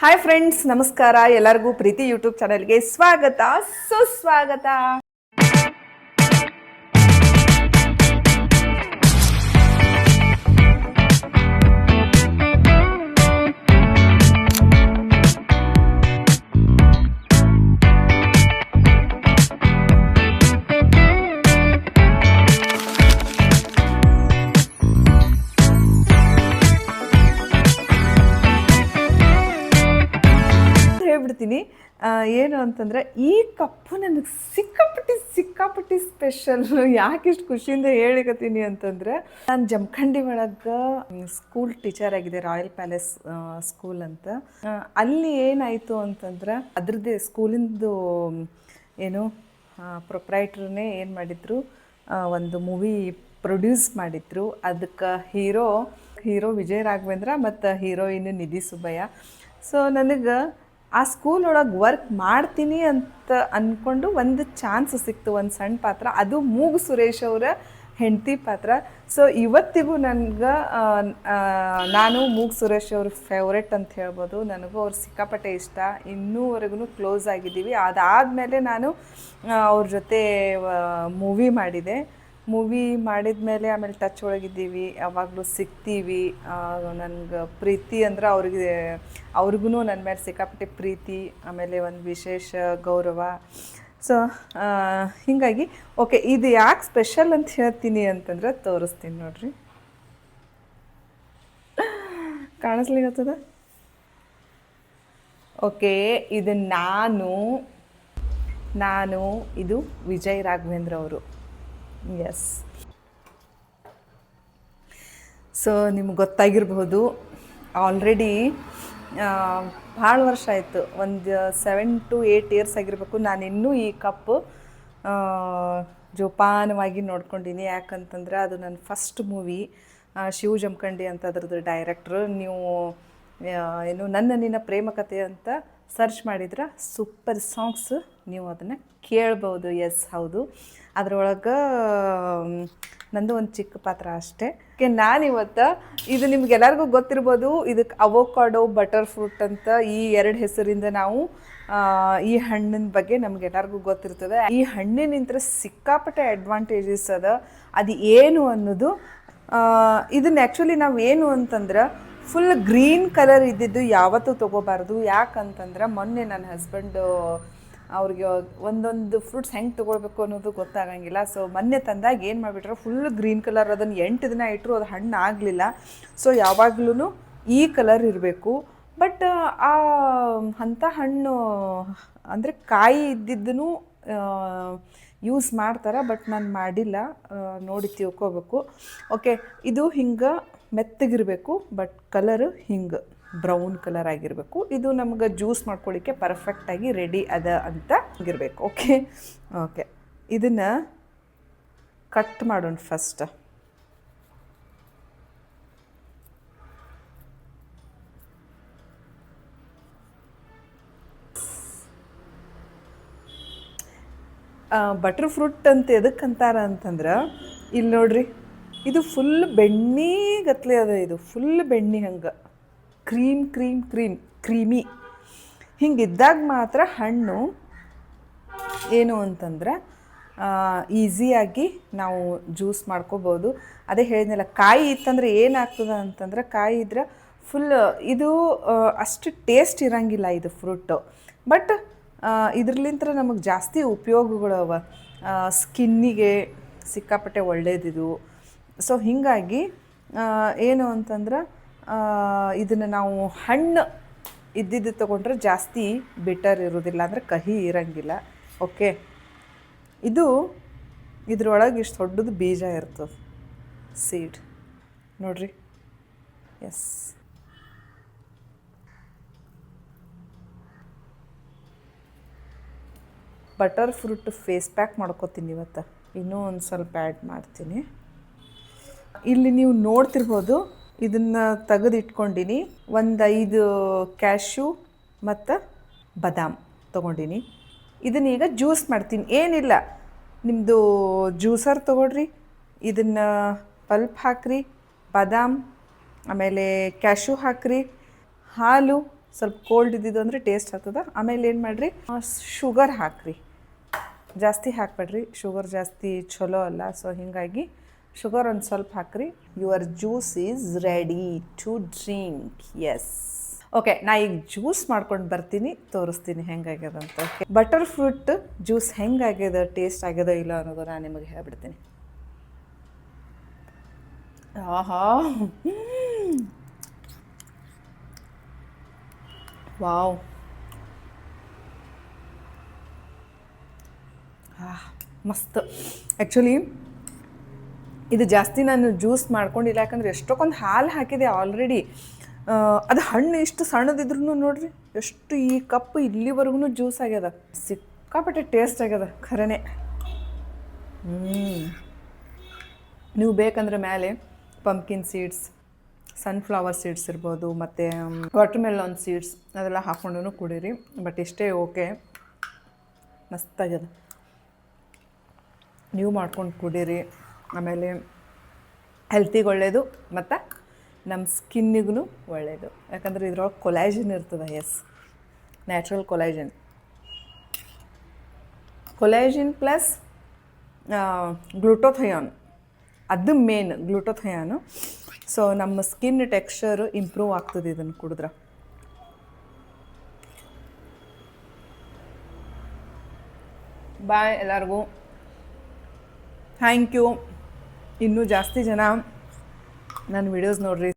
Hi friends, ನಮಸ್ಕಾರ. ಎಲ್ಲರಿಗೂ ಪ್ರೀತಿ YouTube ಚಾನೆಲ್ಗೆ ಸ್ವಾಗತ, ಸುಸ್ವಾಗತ. ಹೇಳ್ಬಿಡ್ತೀನಿ. ಏನು ಅಂತಂದರೆ, ಈ ಕಪ್ಪು ನನಗೆ ಸಿಕ್ಕಾಪಟ್ಟಿ ಸ್ಪೆಷಲ್. ಯಾಕೆ ಇಷ್ಟು ಖುಷಿಯಿಂದ ಹೇಳಿಕತ್ತೀನಿ ಅಂತಂದರೆ, ನಾನು ಜಮಖಂಡಿ ಒಳಗೆ ಸ್ಕೂಲ್ ಟೀಚರ್ ಆಗಿದೆ, ರಾಯಲ್ ಪ್ಯಾಲೇಸ್ ಸ್ಕೂಲ್ ಅಂತ. ಅಲ್ಲಿ ಏನಾಯಿತು ಅಂತಂದ್ರೆ, ಅದ್ರದ್ದೇ ಸ್ಕೂಲಿಂದು ಏನು ಪ್ರೊಪ್ರೈಟ್ರನ್ನೇ ಏನು ಮಾಡಿದ್ರು, ಒಂದು ಮೂವಿ ಪ್ರೊಡ್ಯೂಸ್ ಮಾಡಿದ್ರು. ಅದಕ್ಕೆ ಹೀರೋ ವಿಜಯ್ ರಾಘವೇಂದ್ರ ಮತ್ತು ಹೀರೋಯಿನ್ ನಿಧಿ ಸುಬ್ಬಯ್ಯ. ಸೊ ನನಗೆ ಆ ಸ್ಕೂಲ್ ಒಳಗೆ ವರ್ಕ್ ಮಾಡ್ತೀನಿ ಅಂತ ಅಂದ್ಕೊಂಡು ಒಂದು ಚಾನ್ಸ್ ಸಿಕ್ತು, ಒಂದು ಸಣ್ಣ ಪಾತ್ರ. ಅದು ಮೂಗು ಸುರೇಶ್ ಅವರ ಹೆಂಡತಿ ಪಾತ್ರ. ಸೊ ಇವತ್ತಿಗೂ ನನಗೆ ನಾನು ಮೂಗು ಸುರೇಶ್ ಅವ್ರ ಫೇವ್ರೆಟ್ ಅಂತ ಹೇಳ್ಬೋದು. ನನಗೂ ಅವ್ರು ಸಿಕ್ಕಾಪಟ್ಟೆ ಇಷ್ಟ, ಇನ್ನೂವರೆಗೂ ಕ್ಲೋಸ್ ಆಗಿದ್ದೀವಿ. ಅದಾದಮೇಲೆ ನಾನು ಅವ್ರ ಜೊತೆ ಮೂವಿ ಮಾಡಿದ ಮೇಲೆ ಆಮೇಲೆ ಟಚ್ ಒಳಗಿದ್ದೀವಿ, ಯಾವಾಗಲೂ ಸಿಗ್ತೀವಿ. ನನಗೆ ಪ್ರೀತಿ ಅಂದ್ರೆ ಅವ್ರಿಗೂ ನನ್ನ ಮೇಲೆ ಸಿಕ್ಕಾಪಟ್ಟೆ ಪ್ರೀತಿ, ಆಮೇಲೆ ಒಂದು ವಿಶೇಷ ಗೌರವ. ಸೊ ಹೀಗಾಗಿ ಓಕೆ, ಇದು ಯಾಕೆ ಸ್ಪೆಷಲ್ ಅಂತ ಹೇಳ್ತೀನಿ ಅಂತಂದ್ರೆ ತೋರಿಸ್ತೀನಿ ನೋಡ್ರಿ. ಕಾಣಿಸ್ಲಿಕ್ಕತ್ತದ? ಓಕೆ, ಇದು ನಾನು ಇದು ವಿಜಯ್ ರಾಘವೇಂದ್ರ ಅವರು. ಎಸ್. ಸೊ ನಿಮ್ಗೆ ಗೊತ್ತಾಗಿರ್ಬೋದು, ಆಲ್ರೆಡಿ ಭಾಳ ವರ್ಷ ಆಯಿತು, ಒಂದು 7 to 8 ಇಯರ್ಸ್ ಆಗಿರಬೇಕು. ನಾನಿನ್ನೂ ಈ ಕಪ್ಪು ಜೋಪಾನವಾಗಿ ನೋಡ್ಕೊಂಡೀನಿ. ಯಾಕಂತಂದ್ರೆ ಅದು ನನ್ನ ಫಸ್ಟ್ ಮೂವಿ. ಶಿವ ಜಮಖಂಡಿ ಅಂತ ಅದ್ರದ್ದು ಡೈರೆಕ್ಟ್ರು. ನೀವು ಏನು ನನ್ನ ನಿನ್ನ ಪ್ರೇಮ ಕಥೆ ಅಂತ ಸರ್ಚ್ ಮಾಡಿದ್ರೆ ಸೂಪರ್ ಸಾಂಗ್ಸ್ ನೀವು ಅದನ್ನು ಕೇಳ್ಬೋದು. ಎಸ್, ಹೌದು. ಅದರೊಳಗೆ ನಂದು ಒಂದು ಚಿಕ್ಕ ಪಾತ್ರ ಅಷ್ಟೇ. ನಾನಿವತ್ತು ಇದು ನಿಮ್ಗೆಲ್ಲರಿಗೂ ಗೊತ್ತಿರ್ಬೋದು, ಇದಕ್ಕೆ ಅವೋಕಾಡೋ, ಬಟರ್ ಫ್ರೂಟ್ ಅಂತ ಈ 2 ಹೆಸರಿಂದ ನಾವು ಈ ಹಣ್ಣಿನ ಬಗ್ಗೆ ನಮಗೆಲ್ಲರಿಗೂ ಗೊತ್ತಿರ್ತದೆ. ಈ ಹಣ್ಣಿನಿಂದ ಸಿಕ್ಕಾಪಟ್ಟೆ ಅಡ್ವಾಂಟೇಜಸ್ ಅದ. ಅದು ಏನು ಅನ್ನೋದು, ಇದನ್ನ ಆ್ಯಕ್ಚುಲಿ ನಾವು ಏನು ಅಂತಂದ್ರೆ ಫುಲ್ ಗ್ರೀನ್ ಕಲರ್ ಇದ್ದಿದ್ದು ಯಾವತ್ತೂ ತೊಗೋಬಾರ್ದು. ಯಾಕಂತಂದ್ರೆ ಮೊನ್ನೆ ನನ್ನ ಹಸ್ಬೆಂಡು ಅವ್ರಿಗೆ ಒಂದೊಂದು ಫ್ರೂಟ್ಸ್ ಹೆಂಗೆ ತೊಗೊಳ್ಬೇಕು ಅನ್ನೋದು ಗೊತ್ತಾಗಂಗಿಲ್ಲ. ಸೊ ಮೊನ್ನೆ ತಂದಾಗ ಏನು ಮಾಡಿಬಿಟ್ರೆ ಫುಲ್ ಗ್ರೀನ್ ಕಲರ್, ಅದನ್ನು 8 ದಿನ ಇಟ್ಟರು ಅದು ಹಣ್ಣು ಆಗಲಿಲ್ಲ. ಸೊ ಯಾವಾಗ್ಲೂ ಈ ಕಲರ್ ಇರಬೇಕು. ಬಟ್ ಅಂಥ ಹಣ್ಣು ಅಂದರೆ ಕಾಯಿ ಇದ್ದಿದ್ದನ್ನು ಯೂಸ್ ಮಾಡ್ತಾರೆ, ಬಟ್ ನಾನು ಮಾಡಿಲ್ಲ, ನೋಡಿ ತಿಳ್ಕೊಬೇಕು. ಓಕೆ, ಇದು ಹಿಂಗೆ ಮೆತ್ತಗಿರಬೇಕು, ಬಟ್ ಕಲರು ಹಿಂಗೆ ಬ್ರೌನ್ ಕಲರ್ ಆಗಿರಬೇಕು. ಇದು ನಮ್ಗೆ ಜ್ಯೂಸ್ ಮಾಡ್ಕೊಳ್ಳಿಕ್ಕೆ ಪರ್ಫೆಕ್ಟಾಗಿ ರೆಡಿ ಅದ ಅಂತ ಆಗಿರಬೇಕು. ಓಕೆ, ಇದನ್ನು ಕಟ್ ಮಾಡೋಣ ಫಸ್ಟ್. ಬಟರ್ ಫ್ರೂಟ್ ಅಂತ ಎದಕ್ಕಂತಾರ ಅಂತಂದ್ರೆ, ಇಲ್ಲಿ ನೋಡ್ರಿ, ಇದು ಫುಲ್ ಬೆಣ್ಣೆ ಗತ್ಲೆ ಅದ. ಇದು ಫುಲ್ ಬೆಣ್ಣೆ ಹಂಗೆ ಕ್ರೀಮಿ ಹಿಂಗಿದ್ದಾಗ ಮಾತ್ರ ಹಣ್ಣು ಏನು ಅಂತಂದ್ರೆ ಈಸಿಯಾಗಿ ನಾವು ಜ್ಯೂಸ್ ಮಾಡ್ಕೋಬೋದು. ಅದೇ ಹೇಳಿದ್ನಲ್ಲ, ಕಾಯಿ ಇತ್ತಂದ್ರೆ ಏನಾಗ್ತದೆ ಅಂತಂದ್ರೆ, ಕಾಯಿ ಇದ್ರೆ ಫುಲ್ ಇದು ಅಷ್ಟು ಟೇಸ್ಟ್ ಇರೋಂಗಿಲ್ಲ ಇದು ಫ್ರೂಟು. ಬಟ್ ಇದ್ರಲಿಂತ್ರ ನಮಗೆ ಜಾಸ್ತಿ ಉಪಯೋಗಗಳವ. ಸ್ಕಿನ್ನಿಗೆ ಸಿಕ್ಕಾಪಟ್ಟೆ ಒಳ್ಳೇದಿದು. ಸೊ ಹೀಗಾಗಿ ಏನು ಅಂತಂದ್ರೆ, ಇದನ್ನು ನಾವು ಹಣ್ಣು ಇದ್ದಿದ್ದು ತೊಗೊಂಡ್ರೆ ಜಾಸ್ತಿ ಬಿಟರ್ ಇರೋದಿಲ್ಲ, ಅಂದರೆ ಕಹಿ ಇರೋಂಗಿಲ್ಲ. ಓಕೆ, ಇದ್ರೊಳಗೆ ಇಷ್ಟು ದೊಡ್ಡದು ಬೀಜ ಇರ್ತದೆ, ಸೀಡ್ ನೋಡ್ರಿ. Yes, butter fruit face pack ಮಾಡ್ಕೋತೀನಿ ಇವತ್ತು. ಇನ್ನೂ ಒಂದು ಸ್ವಲ್ಪ ಆ್ಯಡ್ ಮಾಡ್ತೀನಿ. ಇಲ್ಲಿ ನೀವು ನೋಡ್ತಿರ್ಬೋದು, ಇದನ್ನು ತೆಗೆದಿಟ್ಕೊಂಡಿನಿ. ಒಂದು 5 ಕ್ಯಾಶ್ಯೂ ಮತ್ತು ಬಾದಾಮ್ ತೊಗೊಂಡಿನಿ. ಇದನ್ನೀಗ ಜ್ಯೂಸ್ ಮಾಡ್ತೀನಿ. ಏನಿಲ್ಲ, ನಿಮ್ಮದು ಜ್ಯೂಸರ್ ತೊಗೊಳ್ರಿ, ಇದನ್ನು ಪಲ್ಪ್ ಹಾಕ್ರಿ, ಬಾದಾಮ್ ಆಮೇಲೆ ಕ್ಯಾಶ್ಯೂ ಹಾಕ್ರಿ, ಹಾಲು ಸ್ವಲ್ಪ ಕೋಲ್ಡ್ ಇದ್ದಿದ್ದು ಅಂದರೆ ಟೇಸ್ಟ್ ಆಗ್ತದೆ. ಆಮೇಲೆ ಏನು ಮಾಡಿರಿ, ಶುಗರ್ ಹಾಕ್ರಿ, ಜಾಸ್ತಿ ಹಾಕ್ಬೇಡ್ರಿ, ಶುಗರ್ ಜಾಸ್ತಿ ಚಲೋ ಅಲ್ಲ. ಸೊ ಹೀಗಾಗಿ ಶುಗರ್ ಒಂದು ಸ್ವಲ್ಪ ಹಾಕ್ರಿ. Your juice is ready to drink. Yes, okay, ನಾ ಈಗ ಜ್ಯೂಸ್ ಮಾಡ್ಕೊಂಡು ಬರ್ತೀನಿ, ತೋರಿಸ್ತೀನಿ ಹೆಂಗಾಗ್ಯದ ಅಂತ. ಓಕೆ, ಬಟರ್ ಫ್ರೂಟ್ ಜ್ಯೂಸ್ ಹೆಂಗಾಗ್ಯದ, ಟೇಸ್ಟ್ ಆಗ್ಯದ ಇಲ್ಲ ಅನ್ನೋದು ನಾನು ನಿಮಗೆ ಹೇಳ್ಬಿಡ್ತೀನಿ. ಆಹಾ, ವಾವ್, ಮಸ್ತ್. ಆ್ಯಕ್ಚುಲಿ ಇದು ಜಾಸ್ತಿ ನಾನು ಜ್ಯೂಸ್ ಮಾಡ್ಕೊಂಡಿಲ್ಲ, ಯಾಕಂದ್ರೆ ಎಷ್ಟೊಂದು ಹಾಲು ಹಾಕಿದೆ ಆಲ್ರೆಡಿ. ಅದು ಹಣ್ಣು ಇಷ್ಟು ಸಣ್ಣದಿದ್ರು ನೋಡ್ರಿ ಎಷ್ಟು ಈ ಕಪ್ ಇಲ್ಲಿವರೆಗೂ ಜ್ಯೂಸ್ ಆಗ್ಯದ. ಸಿಕ್ಕಾಪಟ್ಟೆ ಟೇಸ್ಟ್ ಆಗ್ಯದ ಖರೇನೆ. ನೀವು ಬೇಕಂದ್ರೆ ಮೇಲೆ ಪಂಪ್ಕಿನ್ ಸೀಡ್ಸ್, ಸನ್ಫ್ಲವರ್ ಸೀಡ್ಸ್ ಇರ್ಬೋದು, ಮತ್ತು ವಾಟರ್ಮೆಲನ್ ಸೀಡ್ಸ್ ಅದೆಲ್ಲ ಹಾಕ್ಕೊಂಡು ಕುಡೀರಿ. ಬಟ್ ಇಷ್ಟೇ ಓಕೆ, ಮಸ್ತಾಗ್ಯದ. ನೀವು ಮಾಡ್ಕೊಂಡು ಕುಡೀರಿ. ಆಮೇಲೆ ಹೆಲ್ತಿಗೆ ಒಳ್ಳೆಯದು ಮತ್ತು ನಮ್ಮ ಸ್ಕಿನ್ನಿಗೂ ಒಳ್ಳೆಯದು, ಯಾಕಂದರೆ ಇದ್ರೊಳಗೆ ಕೊಲಾಜಿನ್ ಇರ್ತದೆ. S, natural collagen plus glutathione, ಅದು ಮೇನ್ ಗ್ಲೂಟೋಥಯಾನು. ಸೊ ನಮ್ಮ ಸ್ಕಿನ್ ಟೆಕ್ಸ್ಚರು ಇಂಪ್ರೂವ್ ಆಗ್ತದೆ ಇದನ್ನು ಕುಡಿದ್ರೆ. ಬಾಯ್ ಎಲ್ಲರಿಗೂ, ಥ್ಯಾಂಕ್ ಯು. ಇನ್ನೂ ಜಾಸ್ತಿ ಜನ ನನ್ನ ವಿಡಿಯೋಸ್ ನೋಡಿರಿ,